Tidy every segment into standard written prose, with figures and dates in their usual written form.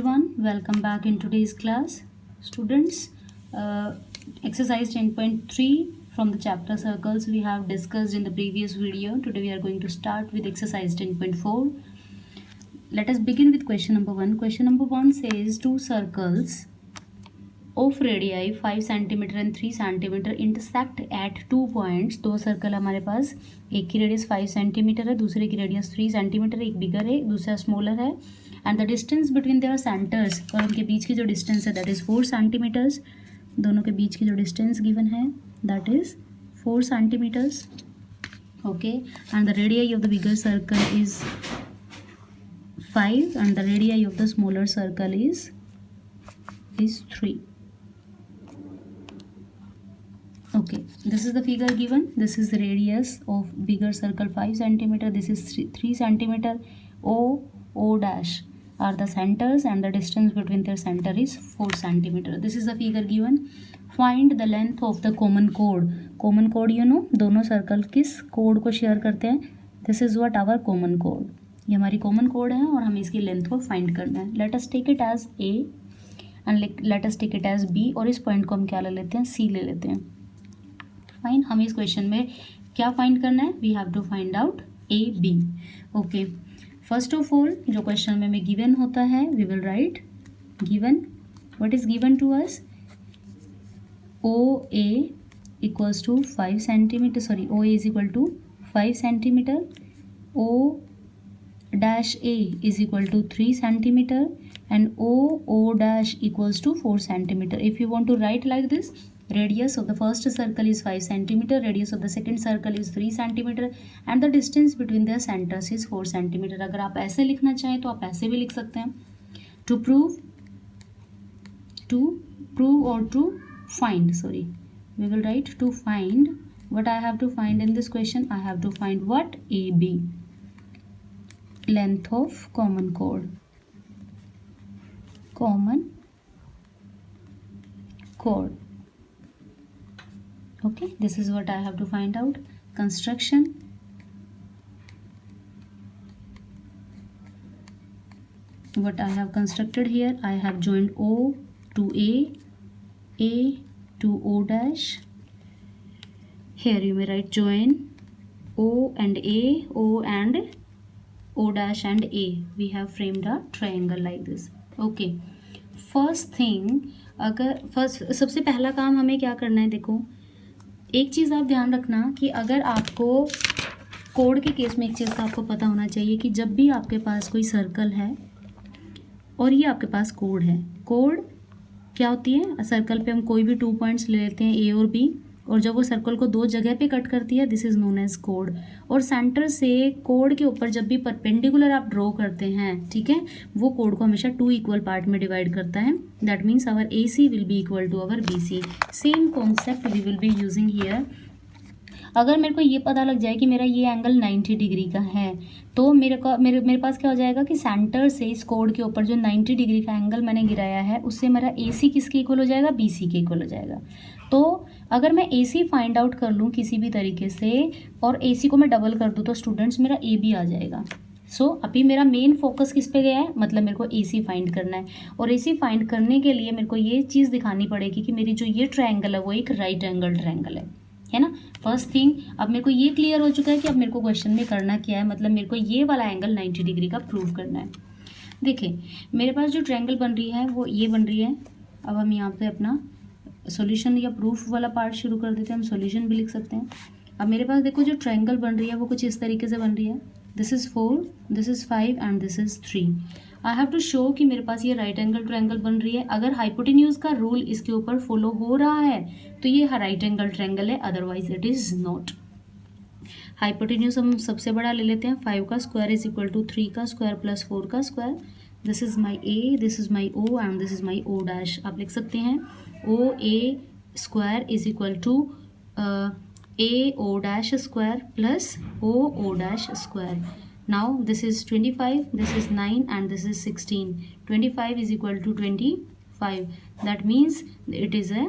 everyone, welcome back in today's class. Students, exercise 10.3 from the chapter circles we have discussed in the previous video. Today we are going to start with exercise 10.4. Let us begin with question number 1. Question number 1 says two circles of radii 5 cm and 3 cm intersect at 2 points. दो circle हमारे पास, एक की radius 5 cm है, दूसरे की radius 3 cm, एक बिगर है दूसरा स्मॉलर है, and the distance between their centres, और उनके बीच की जो डिस्टेंस है दैट इज़ 4 cm. दोनों के बीच की जो डिस्टेंस गिवन है that is 4 cm. Okay, and the radii of the bigger circle is 5 and the radii of the smaller circle is 3. Okay, this is the figure given. This is the radius of bigger circle 5 cm. This is 3 cm. O dash are the centers and the distance between their center is 4 cm. This is the figure given. Find the length of the common chord. Common chord you know, दोनों circle किस code को share करते हैं? This is what our common chord. ये हमारी common code है और हमें इसकी लेंथ को फाइंड करना है. Let us take it as A and let us take it as B, और इस पॉइंट को हम क्या ले लेते हैं? सी ले लेते हैं. फाइन, हमें इस क्वेश्चन में क्या फाइंड करना है? We have to find out A B. Okay, first of all जो क्वेश्चन में गिवन होता है we will write given. What is given to us? O A equals to 5 cm, sorry O A is equal to 5 cm, O dash A is equal to 3 cm and O dash equals to 4 cm. If you want to write like this, radius of the first circle is 5 cm, radius of the second circle is 3 cm and the distance between their centers is 4 cm. अगर आप ऐसे लिखना चाहें तो आप ऐसे भी लिख सकते हैं. To prove or to find, sorry, we will write to find. What I have to find in this question? I have to find what? AB. Length of common chord. Okay, this is what I have to find out. Construction. What I have constructed here, I have joined O to A to O dash. Here you may write join O and A, O and O dash and A. We have framed a triangle like this. Okay, first thing, सबसे पहला काम हमें क्या करना है? देखो, एक चीज़ आप ध्यान रखना कि अगर आपको कोड के केस में एक चीज़ का आपको पता होना चाहिए कि जब भी आपके पास कोई सर्कल है और ये आपके पास कोड है, कोड क्या होती है? सर्कल पे हम कोई भी 2 पॉइंट्स ले लेते हैं ए और बी, और जब वो सर्कल को 2 जगह पे कट करती है दिस इज़ नोन एज कोड. और सेंटर से कोड के ऊपर जब भी परपेंडिकुलर आप ड्रॉ करते हैं, ठीक है, वो कोड को हमेशा 2 इक्वल पार्ट में डिवाइड करता है. That means our A C will be equal to our B C. Same concept we will be using here. अगर मेरे को ये पता लग जाए कि मेरा ये एंगल 90 डिग्री का है तो मेरे पास क्या हो जाएगा कि सेंटर से इस कोड के ऊपर जो 90 डिग्री का एंगल मैंने गिराया है उससे मेरा ए सी किसके इक्वल हो जाएगा? बी सी के इक्वल हो जाएगा. तो अगर मैं ए सी फाइंड आउट कर लूँ किसी भी तरीके से और ए सी को मैं डबल कर दूँ तो स्टूडेंट्स मेरा ए बी आ जाएगा. सो अभी मेरा मेन फोकस किस पे गया है? मतलब मेरे को ए सी फाइंड करना है, और ए सी फाइंड करने के लिए मेरे को ये चीज़ दिखानी पड़ेगी कि मेरी जो ये ट्रायंगल है वो एक राइट एंगल ट्रायंगल है ना. फर्स्ट थिंग, अब मेरे को ये क्लियर हो चुका है कि अब मेरे को क्वेश्चन में करना क्या है. मतलब मेरे को ये वाला एंगल 90 डिग्री का प्रूव करना है. देखिए मेरे पास जो ट्रायंगल बन रही है वो ये बन रही है. अब हम यहाँ पे अपना सॉल्यूशन या प्रूफ वाला पार्ट शुरू कर देते हैं. हम सॉल्यूशन भी लिख सकते हैं. अब मेरे पास देखो जो ट्रायंगल बन रही है वो कुछ इस तरीके से बन रही है. This is 4, this is 5 and this is 3. I have to show कि मेरे पास ये राइट एंगल ट्रायंगल बन रही है. अगर हाइपोटेन्यूज का रूल इसके ऊपर फॉलो हो रहा है तो ये राइट एंगल ट्रायंगल है, otherwise it is not. Hypotenuse हम सबसे बड़ा ले लेते हैं. 5 का स्क्वायर इज इक्वल टू 3 का स्क्वायर प्लस 4 का square. This is my A, this is my O and this is my O dash. आप लिख सकते हैं O A square is equal to A O dash square plus O dash square. Now this is 25, this is 9 and this is 16. 25 is equal to 25. That means it is a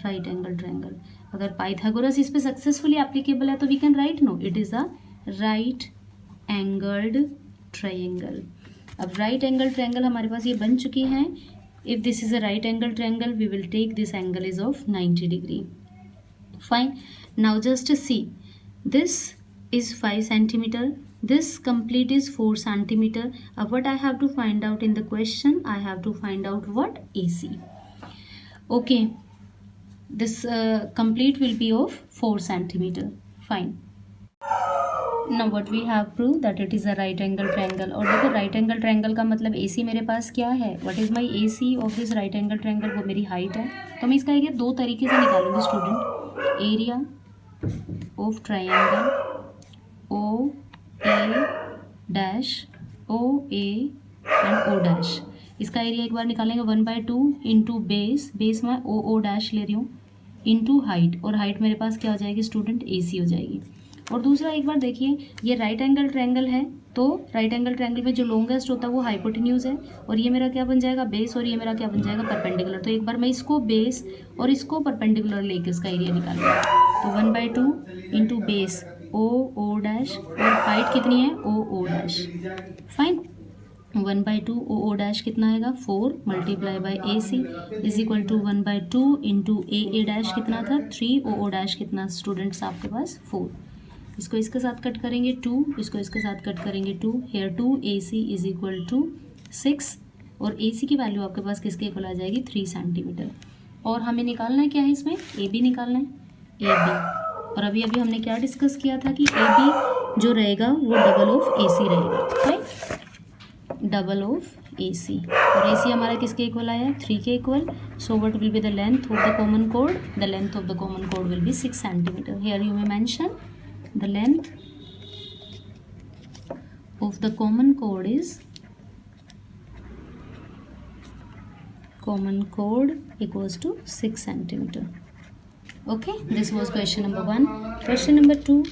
right angle triangle. अगर Pythagoras इस पे successfully applicable है तो we can write no it is a right angled triangle. अब right angle triangle हमारे पास ये बन चुकी हैं. If this is a right angle triangle we will take this angle is of 90 degree. Fine. Now just see, this is 5 centimeter, this complete is 4 centimeter. What I have to find out in the question, I have to find out what AC. Okay, this complete will be of 4 centimeter. Fine. Now what we have proved that it is a right angle triangle. और देखो right angle triangle का मतलब AC मेरे पास क्या है, what is my AC of this right angle triangle, वो मेरी height है. तो मैं इसका एरिया दो तरीके से निकालूंगी student. Area of triangle O A dash O A and O dash. इसका एरिया एक बार निकालेंगे 1/2 इंटू बेस. बेस में O डैश ले रही हूँ इंटू हाइट, और हाइट मेरे पास क्या हो जाएगी स्टूडेंट, AC हो जाएगी. और दूसरा एक बार देखिए, ये राइट एंगल ट्रायंगल है, तो राइट एंगल ट्रायंगल में जो लॉन्गेस्ट होता है वो हाइपोटेन्यूज है, और ये मेरा क्या बन जाएगा बेस, और ये मेरा क्या बन जाएगा परपेंडिकुलर. तो एक बार मैं इसको बेस और इसको परपेंडिकुलर लेके उसका एरिया निकालूंगा. तो 1/2 इंटू बेस O डैश, और हाइट कितनी है O dash. Fine. 1/2 O dash कितना आएगा 4 multiply by AC is equal to 1/2 into A dash कितना था 3, O डैश कितना स्टूडेंट्स आपके पास 4. इसको इसके साथ कट करेंगे 2, इसको इसके साथ कट करेंगे 2. Here 2 AC is equal to 6, और AC की वैल्यू आपके पास किसके इक्वल आ जाएगी 3 सेंटीमीटर. और हमें निकालना है क्या है इसमें, AB निकालना है, AB. और अभी हमने क्या डिस्कस किया था कि AB जो रहेगा वो डबल ऑफ AC रहेगा, राइट, डबल ऑफ AC. और AC हमारा किसके इक्वल आया 3 के equal. So what will be the length of the common code, the length of the common code will be 6 centimetre. Here you may mention the length of the common code equals to 6 centimeter. Okay, this was question number 1. Question number 2.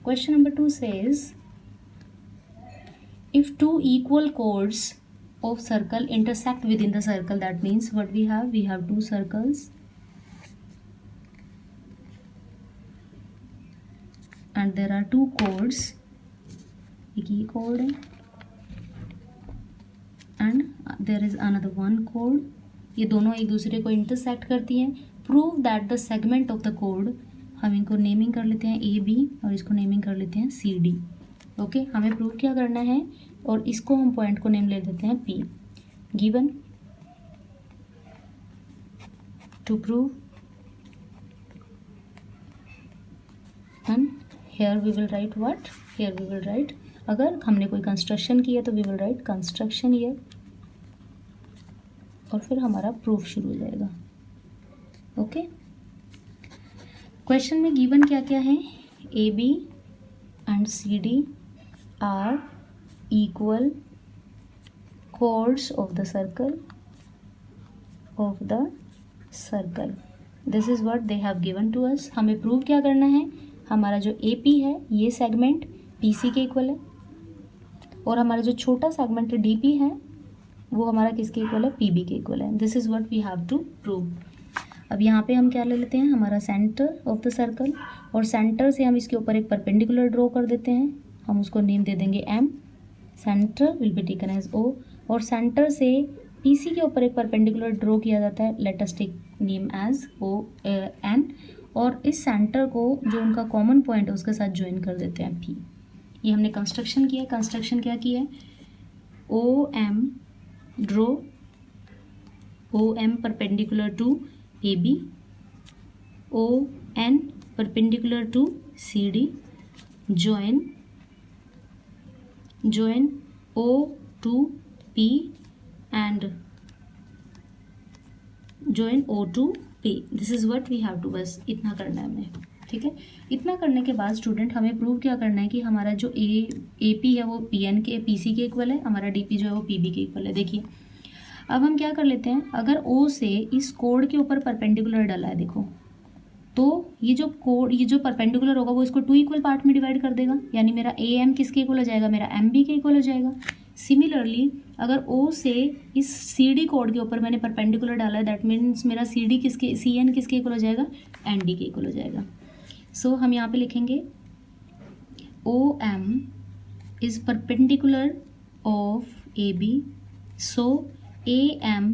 Question number 2 says, if two equal chords of circle intersect within the circle, that means what we have two circles and there are two chords. एक ये chord है and there is another one कोड. ये दोनों एक दूसरे को intersect करती हैं. Prove that the segment of the कोड, हम इनको नेमिंग कर लेते हैं AB और इसको नेमिंग कर लेते हैं CD. ओके, हमें प्रूव क्या करना है, और इसको हम पॉइंट को नेम ले देते हैं P. Given to prove and here we will write what, here we will write, अगर हमने कोई कंस्ट्रक्शन किया तो we will write construction here, और फिर हमारा प्रूफ शुरू हो जाएगा. ओके, क्वेश्चन में गिवन क्या क्या है, AB and CD are equal chords of the circle. This is what they have given to us. हमें प्रूव क्या करना है, हमारा जो AP है ये सेगमेंट PC के इक्वल है, और हमारा जो छोटा सेगमेंट DP है वो हमारा किसके इक्वल है, PB के इक्वल है. This is what we have to prove. अब यहाँ पे हम क्या ले लेते हैं, हमारा सेंटर ऑफ द सर्कल, और सेंटर से हम इसके ऊपर एक परपेंडिकुलर ड्रॉ कर देते हैं. हम उसको नेम दे देंगे M. Centre will be taken as O, और सेंटर से PC के ऊपर एक परपेंडिकुलर ड्रॉ किया जाता है, let us take name as ON, और इस सेंटर को जो उनका कॉमन पॉइंट है उसके साथ ज्वाइन कर देते हैं P. ये हमने कंस्ट्रक्शन किया. कंस्ट्रक्शन क्या किया है, OM draw, OM perpendicular to AB, ON perpendicular to CD, join O to P and join O to P. This is what we have to, बस इतना करना है हमें. ठीक है, इतना करने के बाद स्टूडेंट हमें प्रूव क्या करना है कि हमारा जो AP है वो PN के PC के इक्वल है, हमारा DP जो है वो PB के इक्वल है. देखिए अब हम क्या कर लेते हैं, अगर O से इस कोड के ऊपर परपेंडिकुलर डाला है, देखो तो ये जो परपेंडिकुलर होगा वो इसको 2 इक्वल पार्ट में डिवाइड कर देगा, यानी मेरा AM किसके इक्वल हो जाएगा, मेरा MB के इक्वल हो जाएगा. सिमिलरली अगर O से इस CD कोड के ऊपर मैंने परपेंडिकुलर डाला है, दैट मीन्स मेरा CN किसके इक्वल हो जाएगा, ND के इक्वल हो जाएगा. सो हम यहाँ पे लिखेंगे OM is perpendicular of AB, so AM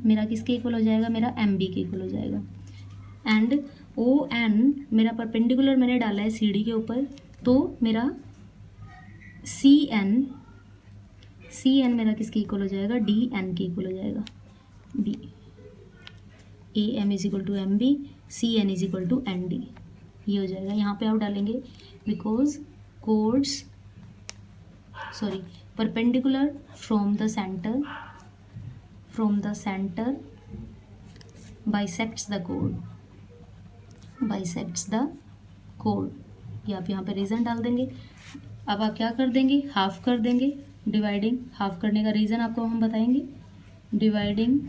मेरा किसके इक्वल हो जाएगा, मेरा MB के इक्वल हो जाएगा। एंड ON मेरा परपेंडिकुलर मैंने डाला है CD के ऊपर, तो मेरा CN मेरा किसके इक्वल हो जाएगा, DN के इक्वल हो जाएगा। AM is equal to MB, CN is equal to ND, ये हो जाएगा। यहाँ पे आप डालेंगे because chords perpendicular from the centre bisects the कोड, ये आप यहाँ पे रीज़न डाल देंगे। अब आप क्या कर देंगे, हाफ कर देंगे, डिवाइडिंग। हाफ करने का रीज़न आपको हम बताएंगे, dividing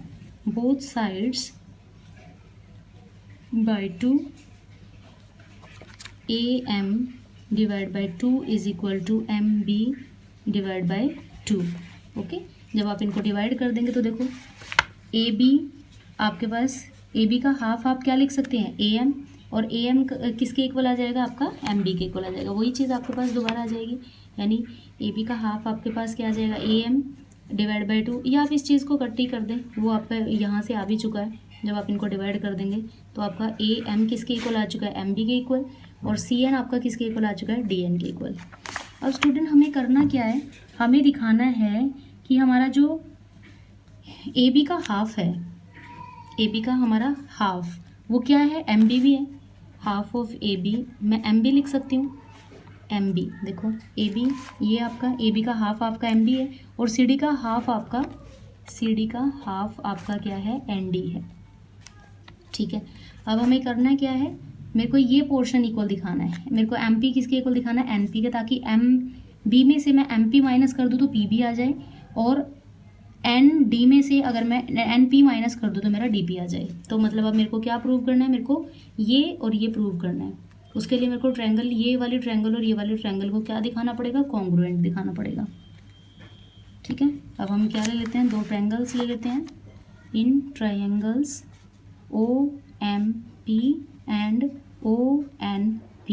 both sides by 2, AM divide by 2 is equal to MB divide by 2। Okay, जब आप इनको डिवाइड कर देंगे तो देखो AB आपके पास, AB का हाफ आप क्या लिख सकते हैं, AM, और AM किसके इक्वल आ जाएगा, आपका MB के इक्वल आ जाएगा। वही चीज़ आपके पास दोबारा आ जाएगी, यानी AB का हाफ आपके पास क्या आ जाएगा, AM डिवाइड बाय 2। या आप इस चीज़ को कट्टी कर दें, वो आपका यहाँ से आ भी चुका है। जब आप इनको डिवाइड कर देंगे तो आपका AM किसके इक्वल आ चुका है, MB के इक्वल, और CN आपका किसके इक्वल आ चुका है, DN के इक्वल। अब स्टूडेंट हमें करना क्या है, हमें दिखाना है कि हमारा जो AB का हाफ है, AB का हमारा हाफ वो क्या है, MB भी है। हाफ ऑफ AB मैं MB लिख सकती हूँ, MB देखो AB ये आपका AB का हाफ आपका MB है, और CD का हाफ आपका क्या है, ND है। ठीक है, अब हमें करना क्या है, मेरे को ये पोर्शन इक्वल दिखाना है, मेरे को MP किसके इक्वल दिखाना है, NP के, ताकि MB में से मैं MP माइनस कर दूँ तो PB आ जाए, और ND में से अगर मैं NP माइनस कर दूँ तो मेरा DP आ जाए। तो मतलब अब मेरे को क्या प्रूव करना है, मेरे को ये और ये प्रूव करना है। उसके लिए मेरे को ट्रायंगल, ये वाली ट्रायंगल और ये वाली ट्रायंगल को क्या दिखाना पड़ेगा, कॉन्ग्रुएंट दिखाना पड़ेगा। ठीक है, अब हम क्या ले लेते हैं, दो ट्रायंगल्स ले लेते हैं। इन ट्रायंगल्स OMP एंड ONP,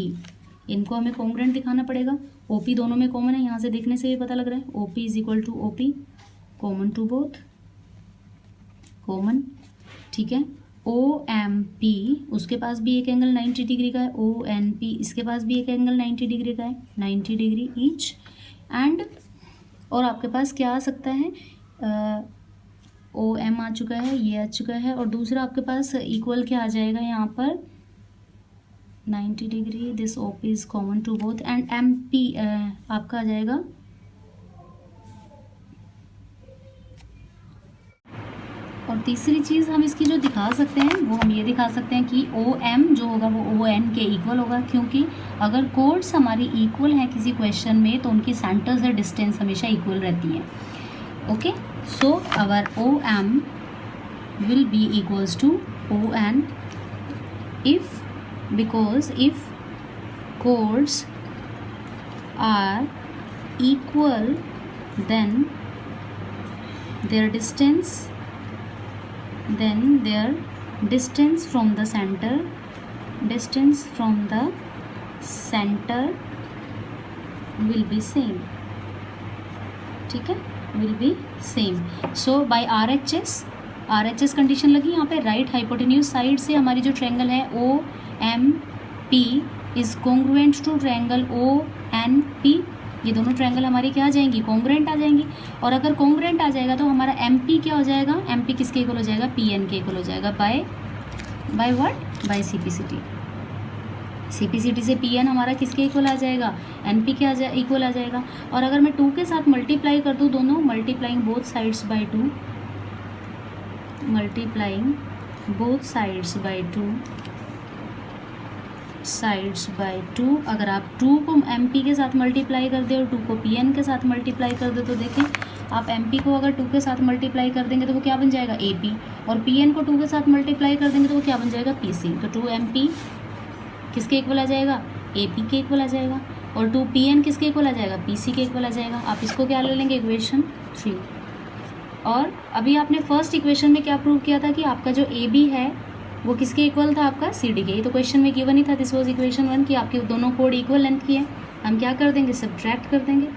इनको हमें कॉन्ग्रुएंट दिखाना पड़ेगा। OP दोनों में कॉमन है, यहाँ से देखने से भी पता लग रहा है। OP is equal to OP, common to both, common. ठीक है, OMP उसके पास भी एक एंगल 90 डिग्री का है, ONP इसके पास भी एक एंगल 90 डिग्री का है, 90 डिग्री ईच। एंड और आपके पास क्या आ सकता है, OM आ चुका है, ये आ चुका है, और दूसरा आपके पास इक्वल क्या आ जाएगा यहाँ पर, 90 degree, this OP is common to both, and MP आपका आ जाएगा। और तीसरी चीज़ हम इसकी जो दिखा सकते हैं वो हम ये दिखा सकते हैं कि OM जो होगा वो ON के इक्वल होगा, क्योंकि अगर कोड्स हमारी इक्वल हैं किसी क्वेश्चन में तो उनकी सेंटर से डिस्टेंस हमेशा इक्वल रहती है। Okay, so our OM will be equals to ON because if codes are equal then their distance from the center will be same। ठीक है, will be same। so by RHS condition लगी यहाँ पे, right hypotenuse side से हमारी जो triangle है OMP is congruent to triangle ONP। ये दोनों ट्रायंगल हमारी क्या आ जाएंगी, कॉन्ग्रुएंट आ जाएंगी। और अगर कॉन्ग्रुएंट आ जाएगा तो हमारा MP क्या हो जाएगा, MP किसके इक्वल हो जाएगा, PN के इक्वल हो जाएगा, बाय व्हाट, बाय CPCT से PN हमारा किसके इक्वल आ जाएगा, NP के इक्वल आ जाएगा। और अगर मैं 2 के साथ मल्टीप्लाई कर दूँ दोनों, मल्टीप्लाइंग बोथ साइड्स बाय 2 अगर आप 2 को MP के साथ मल्टीप्लाई कर दे और 2 को PN के साथ मल्टीप्लाई कर दे, तो देखें आप MP को अगर 2 के साथ मल्टीप्लाई कर देंगे तो वो क्या बन जाएगा, AP, और PN को 2 के साथ मल्टीप्लाई कर देंगे तो वो क्या बन जाएगा, PC। तो 2MP किसके इक्वल आ जाएगा, AP के इक्वल आ जाएगा, और 2PN किसके इक्वल आ जाएगा, PC के इक्वल आ जाएगा। आप इसको क्या ले लेंगे, इक्वेशन 3। और अभी आपने फर्स्ट इक्वेशन में क्या प्रूव किया था कि आपका जो AB है वो किसके इक्वल था? आपका सी डी के। ये तो क्वेश्चन में गिवन ही था, दिस वॉज इक्वेशन 1 कि आपके दोनों कोड इक्वल लेंथ की है। हम क्या कर देंगे? सब्ट्रैक्ट कर देंगे।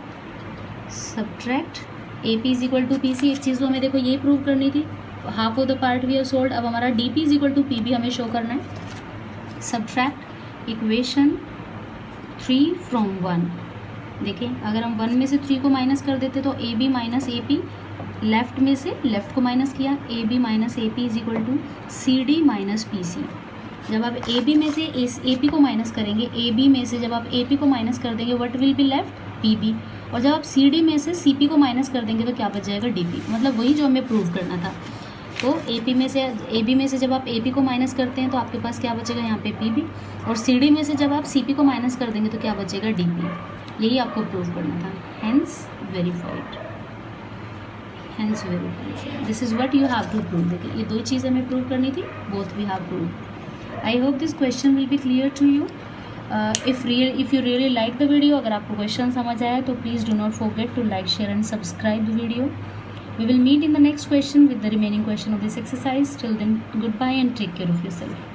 Subtract A P is equal to P C. एक चीज़ तो हमें देखो ये प्रूव करनी थी, half of the part we have solved. अब हमारा D P is equal to P B हमें शो करना है। Subtract equation 3 from 1। देखिए अगर हम 1 में से 3 को माइनस कर देते तो A B minus A P, left में से लेफ्ट को माइनस किया, A B minus A P is equal to C D minus P C. जब आप ए बी में से ए पी को माइनस करेंगे, ए बी में से जब आप ए पी को माइनस कर देंगे, what will be left? P B. और जब आप सी डी में से सी पी को माइनस कर देंगे तो क्या बच जाएगा? D P. मतलब वही जो हमें प्रूव करना था। तो ए बी में से जब आप ए पी को माइनस करते हैं तो आपके पास क्या बचेगा? यहाँ पे पी बी। और सी डी में से जब आप सी पी को माइनस कर देंगे तो क्या बचेगा? D P. यही आपको प्रूव करना था। Hence verified. Hence verified. This is what you have to prove. देखिए ये दो चीज़ें हमें प्रूव करनी थी, both we have prove. I hope this question will be clear to you. If you really like the video, अगर आपको question समझ आया तो please do not forget to like, share and subscribe the video. We will meet in the next question with the remaining question of this exercise. Till then, goodbye and take care of yourself.